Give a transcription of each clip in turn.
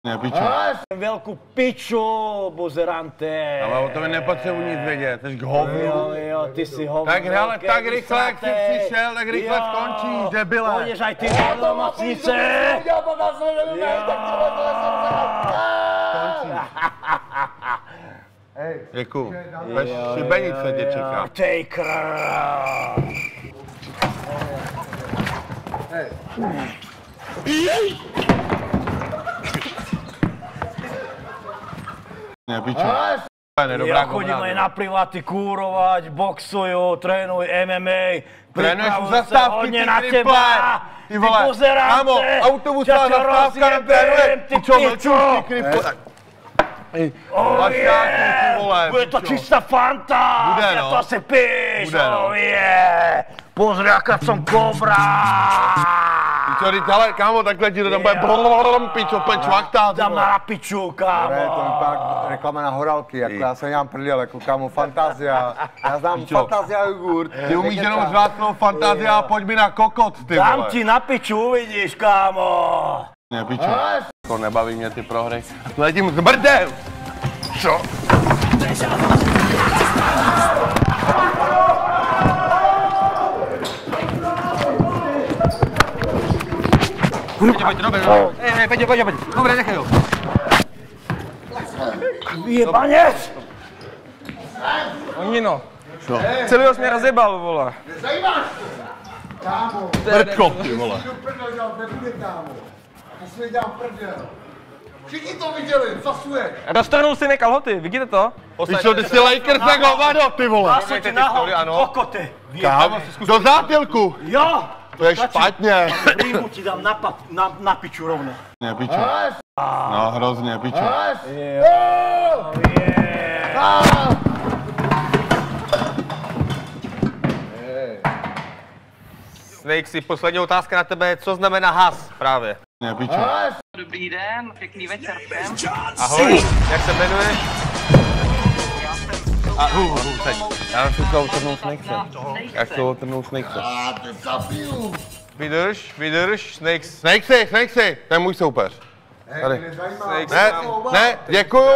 Ne, pičo. Velkou piču, buzerante. Ale o tobě nepotřebuji nic vědět, jsi k hovnu. Jo, ty jsi hovnu. Tak hele, tak rychle, jak jsi přišel, tak rychle skončíš, debile. Pojďeš aj ty do nemocnice. Děkuju. Bez šibenice tě čeká. Taker. Ne, pičo. Ja chodím aj na priváty kúrovať, boxujú, trénuj MMA, Trénuješ zastávky, ty triple, ty vole, kámo, autobusová zastávka netrénuje, ty čo, mlčíš, ty kriple. Lašťáky, ty vole, bude to čistá fanta, bude, ja no. to asi píš, Bude, no. Pozri, aká som kobra. Čo, ale kámo, takhle ti to tam bude pičo, úplně čvachtá. Dám na piču, kámo. Ne, to vypadá reklama na horálky, jako já se dělám prdel, jako kámo, Fantazia. Já znám Fantazia jogurt. Ty umíš jenom zvát slovo Fantazia a pojď mi na kokot, ty vole. Dám ti na piču, uvidíš, kámo. Ne, pičo. To nebaví mě ty prohry. Letím z brdel. Co? Pojď, Robert. Dobré, nechaj ho. Vyjebaněc! Onino. Celý jsi mě rozjebal, vole. Nezajímáš? Kámo. Mrtko, ty vole. Nebude, kámo. Já si nedělám prdel. Všichni to viděli, zasuješ. Roztrhnul si mi kalhoty, vidíte to? Víš co, ty jsi Lakers jak hovado, ty vole. Pasu ti na hlavu, kokoty. Kámo, do zátilku. Jo! To je špatně. Rýmu ti dám na piču rovno. Ne, pičo. No, hrozně, pičo. Snakesy, poslední otázka na tebe, co znamená has právě? Ne, pičo. Dobrý den, pěkný večer všem. Ahoj, jak se jmenuješ? Teď. Já chci otrhnout Snakese. Já chci otrhnout Snakese. Vydrž, Snakesy, to je můj soupeř. Tady. Ne, děkuju,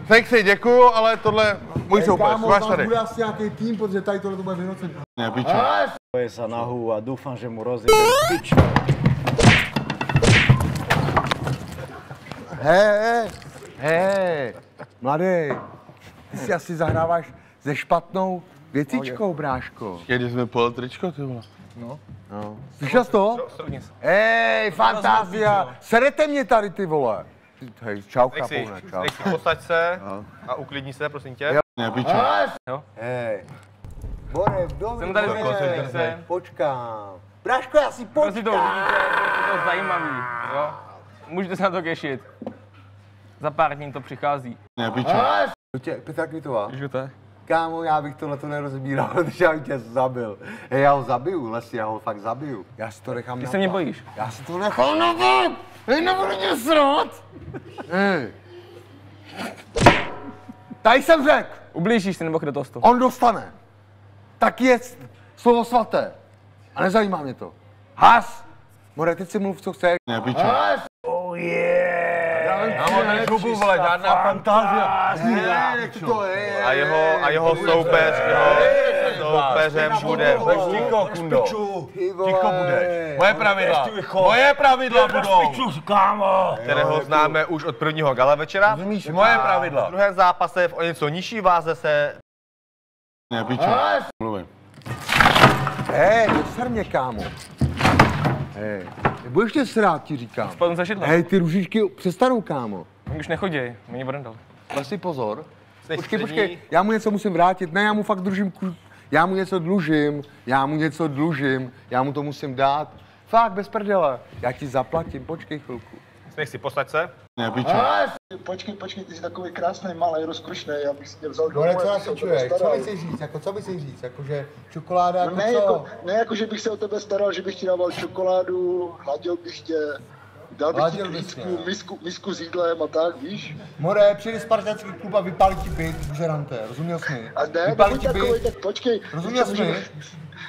Snakesy, děkuju, ale tohle můj soupeř, máš tady. Bude asi nějaký tým, protože tady tohle to bude vyhrocený. Ne, pičo. Je sa nahu a dúfam, že mu rozjebe piču. Hej, mladý, ty si asi zahráváš se špatnou věcičkou, bráško. Když jsme pojeli tričko, ty vole. No. Slyšel jsi to? Hej, Fantazia, serete mě tady, ty vole. Hej, čau, kapoune, čau. Snakesy, posaď se a uklidni se, prosím tě. Ne, pičo. Hej. Borev, dobrý, Jsem tady večer. Počkám. Bráško, já si To si to počkám. uvidíte, je to zajímavý, jo? Můžete se na to těšit. Za pár dní to přichází. Ne, pičo. Petra Kvitová. Víš, kdo to je? Kámo, já bych tohleto nerozbíral, protože já bych tě zabil. Hej, já ho zabiju, Lesi, já ho fakt zabiju. Já si to nechám Ty se mě bojíš. Já si to nechám napad! Hej, nebudu tě srát! Hej. Tady jsem řekl, Ublížíš si nebo kde to stop? on dostane. Tak je slovo svaté. A nezajímá mě to. Has! More, teď si mluv, co chceš. Ne, pičo. Oh yeah! Kámo, nežubu, vole, žádná fantázia. A jeho soupeřem bude... Ticho, kundo. Ticho budeš. Moje pravidla budou. Piču, kámo! Kterého známe už od prvního gala večera. Moje pravidla. V druhém zápase v o něco nižší váze se... Ne, pičo. Mluvím. Hej, neser mě, kámo. Hej, nebudeš tě srát, ti říkám. Spadnu za židle. Hej, ty růžičky přestanou, kámo. Oni už nechodí, oni brndal. Dej si pozor. Počkej, já mu něco musím vrátit. Ne, já mu fakt já mu něco dlužím, já mu to musím dát. Fakt, bez prdele. Já ti zaplatím, počkej chvilku. Snakesy, posaď se. Ne, pičo. Počkej, ty jsi takový krásný, malý, rozkošný, já bych si tě vzal domů. Ale co já si čuješ? Co by si říct? Co by si říct? Jakože čokoláda, jako co? Ne, jako že bych se o tebe staral, že bych ti dával čokoládu, hladil bych tě. dal bych ti misku s jídlem a tak, víš? More, přijde spartanský klub a vypálí ti byt, bužerante, rozuměl jsi mi? A ne, vypálí ti byt. Tak počkej. Rozuměl jsi mi?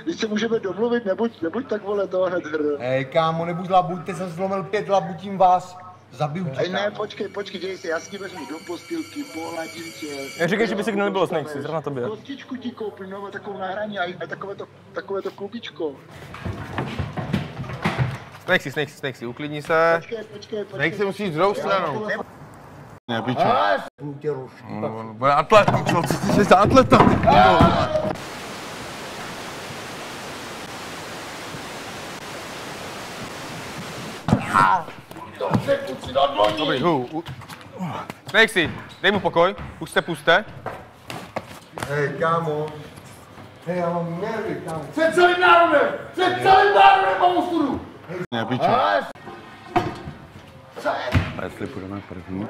Když se můžeme domluvit, nebuď tak vole toho hned hr. Hej, kámo, nebuď labuť, teď jsem zlomil 5 labutím vás. Zabiju tě, kámo. Ne, počkej, děj se, já si vezmu do postýlky, poladím tě. Já říkej, že by si nebylo Snakesy, zrovna tobě. Kostičku ti koupím, no, takovou nahrání a takové to klubičko. Snakesy, uklidni se. Počkej. Snakesy musíš druhou stranou. Ne, pičo. Bude atleta, pičo, co ty jsi za atleta? Dobrý, Snakesy, dej mu pokoj, puste. Hej, kámo. Hej, já mám nervy, kámo. Před celým národem, mám ostudu. Ne, pičo. A jestli půjdeme první?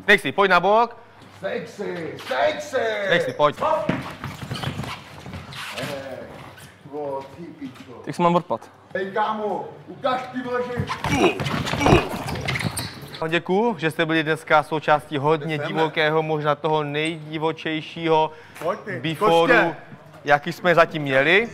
Snakesy, pojď na bok. Snakesy. Snakesy, pojď. Teď jsem mám odpad. Hej, kámo, ukaž ty vole, že... Děkuju, že jste byli dneska součástí hodně divokého, možná toho nejdivočejšího beeforu, jaký jsme zatím měli.